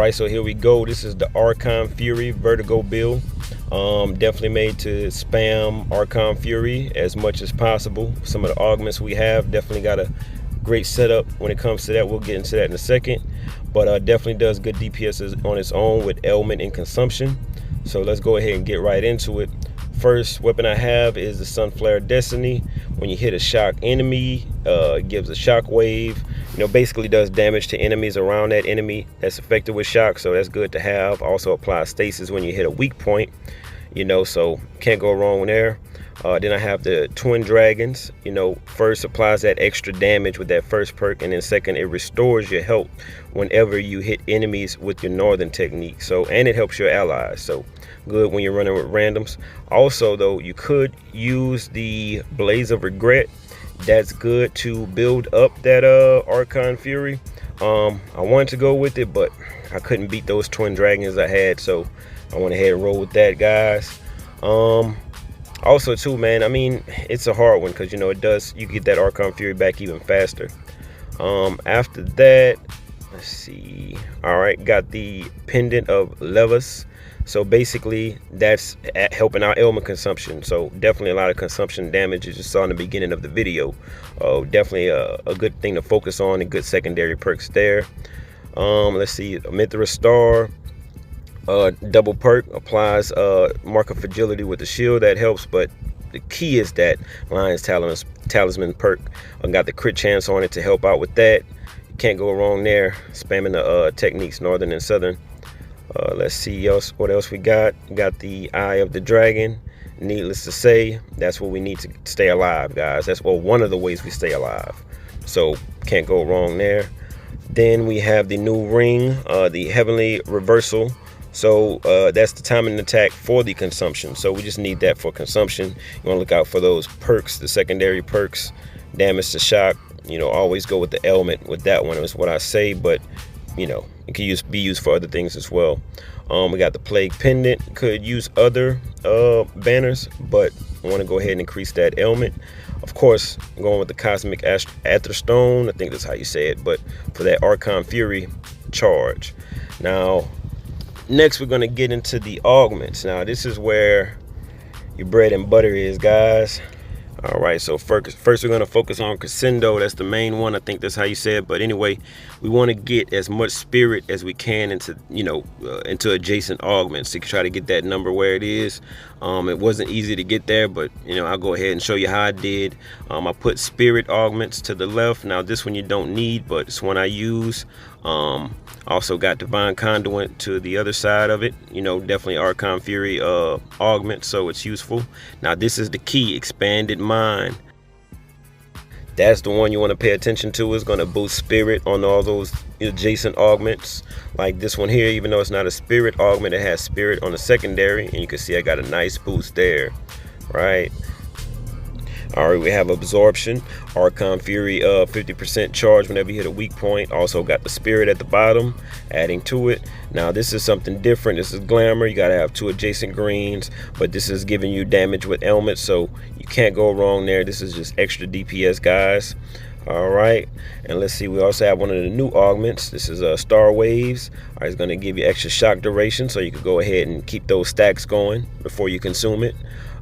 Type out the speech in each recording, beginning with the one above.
right, so here we go. This is the Archon Fury Vertigo build. Definitely made to spam Archon Fury as much as possible. Some of the augments we have definitely got a great setup when it comes to that. We'll get into that in a second, but definitely does good DPS on its own with ailment and consumption. So let's go ahead and get right into it. First weapon I have is the Sunflare Destiny. When you hit a shock enemy, it gives a shock wave. Basically does damage to enemies around that enemy that's affected with shock, so that's good to have. Also applies stasis when you hit a weak point, so can't go wrong there. Then I have the Twin Dragons. First applies that extra damage with that first perk, and then second, it restores your health whenever you hit enemies with your northern technique. And it helps your allies, so good when you're running with randoms. Also though, you could use the Blaze of Regret. That's good to build up that Archon Fury. I wanted to go with it, but I couldn't beat those Twin Dragons I had, so I went ahead and roll with that, guys. Also too, man, I mean, it's a hard one because you get that Archon Fury back even faster. After that, let's see. All right, got the Pendant of Levis. So basically that's helping our ailment consumption. So definitely a lot of consumption damage, as you saw in the beginning of the video. Definitely a good thing to focus on, and good secondary perks there. Let's see, Mithra Star. Double perk applies Mark of Fragility with the shield. That helps, but the key is that Lion's Talisman perk. Got the crit chance on it to help out with that. You can't go wrong there, spamming the techniques northern and southern. Let's see what else we got. Got the Eye of the Dragon. Needless to say, that's what we need to stay alive, guys. That's one of the ways we stay alive, so can't go wrong there. Then we have the new ring, the Heavenly Reversal. So that's the timing attack for the consumption, so we just need that for consumption. You want to look out for those perks, the secondary perks. Damage to shock, always go with the ailment with that one, is what I say, but it can be used for other things as well. We got the Plague Pendant. Could use other banners, but I want to go ahead and increase that ailment. Of course, I'm going with the Cosmic Aether Stone. I think that's how you say it, but for that Archon Fury charge. Now next we're going to get into the augments. Now this is where your bread and butter is, guys. All right, so first we're going to focus on Crescendo. That's the main one. I think that's how you say it, but anyway, we want to get as much spirit as we can into into adjacent augments to try to get that number where it is. It wasn't easy to get there, but I'll go ahead and show you how I did. I put spirit augments to the left. Now this one you don't need, but it's one I use. Also got Divine Conduit to the other side of it. Definitely Archon Fury augment, so it's useful. Now this is the key, Expanded Mind. That's the one you want to pay attention to. It's going to boost spirit on all those adjacent augments. Like this one here, even though it's not a spirit augment, it has spirit on the secondary, and you can see I got a nice boost there, right? All right, we have Absorption, Archon Fury 50% charge whenever you hit a weak point. Also got the spirit at the bottom, adding to it. Now this is something different. This is Glamour. You gotta have 2 adjacent greens, but this is giving you damage with ailments, so you can't go wrong there. This is just extra DPS, guys. All right, and let's see, we also have one of the new augments. This is Star Waves. All right, it's going to give you extra shock duration, so you can go ahead and keep those stacks going before you consume it.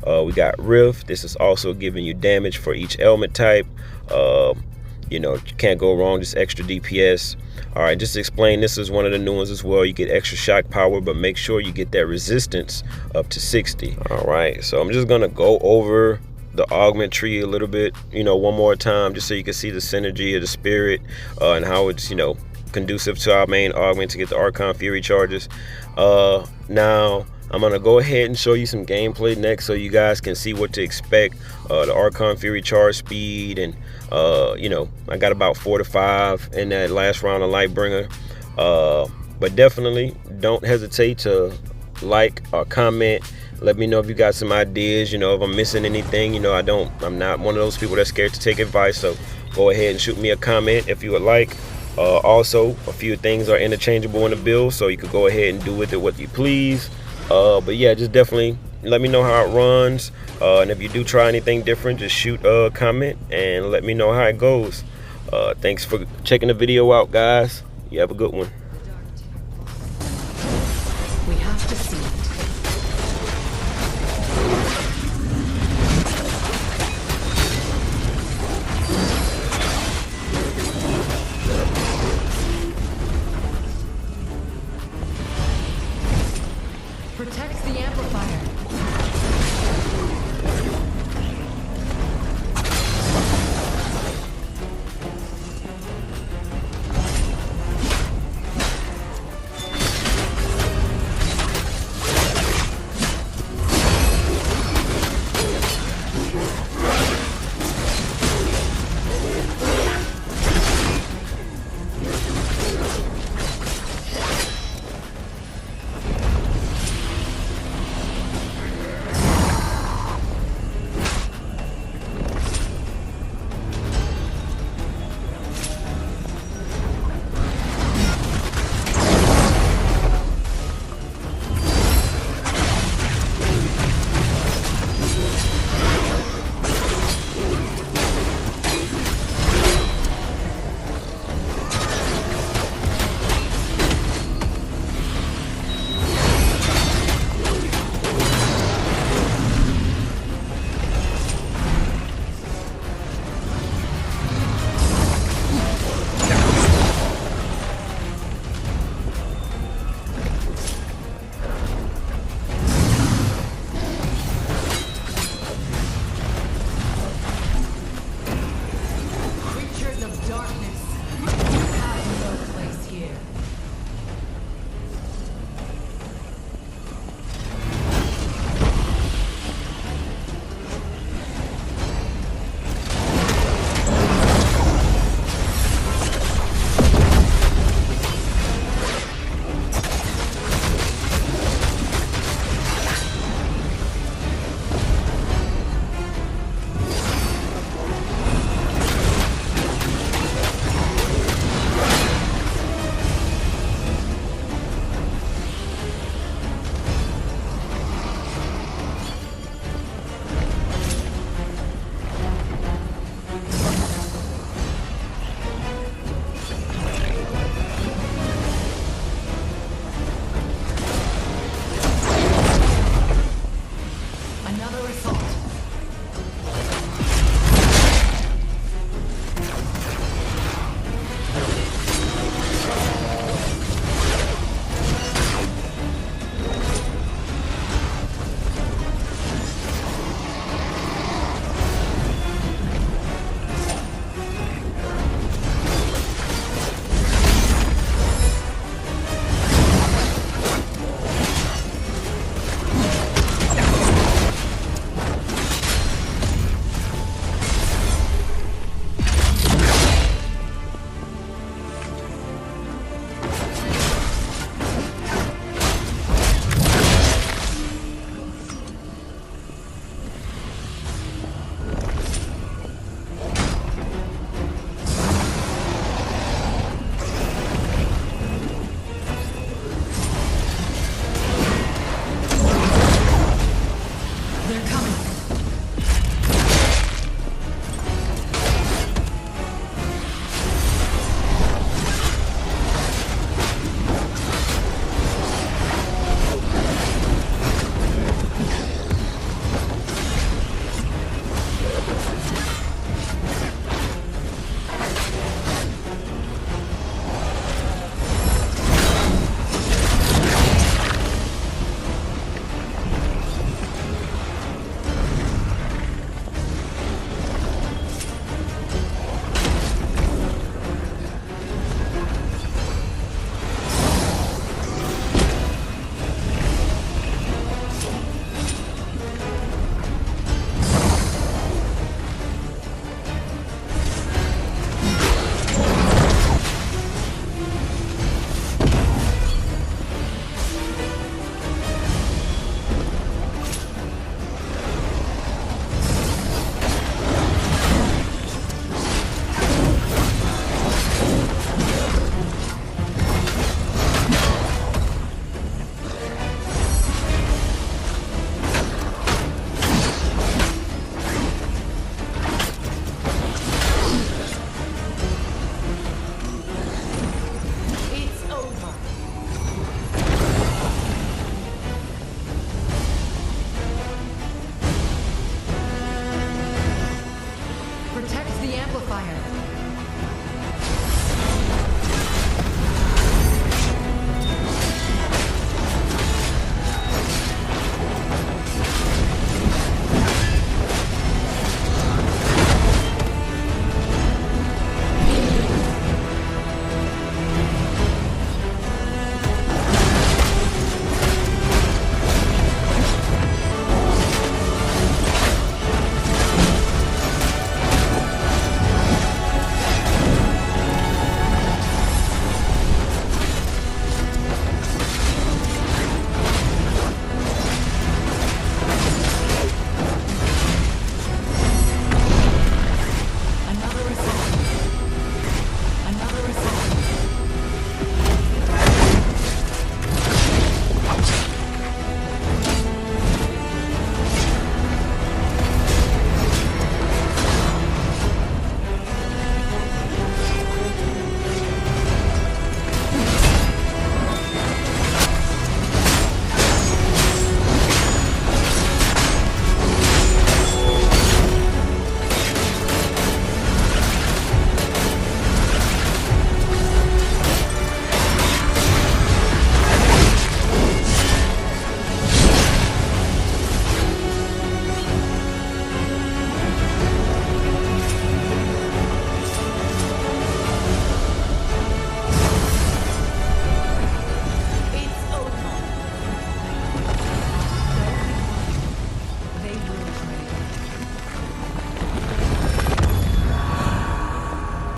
We got Rift. This is also giving you damage for each element type. You can't go wrong, just extra DPS. All right, just to explain, this is one of the new ones as well. You get extra shock power, but make sure you get that resistance up to 60. All right, so I'm just going to go over the augment tree a little bit, one more time, just so you can see the synergy of the spirit and how it's, conducive to our main augment to get the Archon Fury charges. Now I'm gonna go ahead and show you some gameplay next, so you guys can see what to expect. The Archon Fury charge speed, and I got about 4 to 5 in that last round of Lightbringer. But definitely don't hesitate to like or comment. Let me know if you got some ideas, if I'm missing anything. I'm not one of those people that's scared to take advice, so go ahead and shoot me a comment if you would like. Also, a few things are interchangeable in the build, so you could go ahead and do with it what you please. But yeah, just definitely let me know how it runs, and if you do try anything different, just shoot a comment and let me know how it goes. Thanks for checking the video out, guys. You have a good one. protects the amplifier.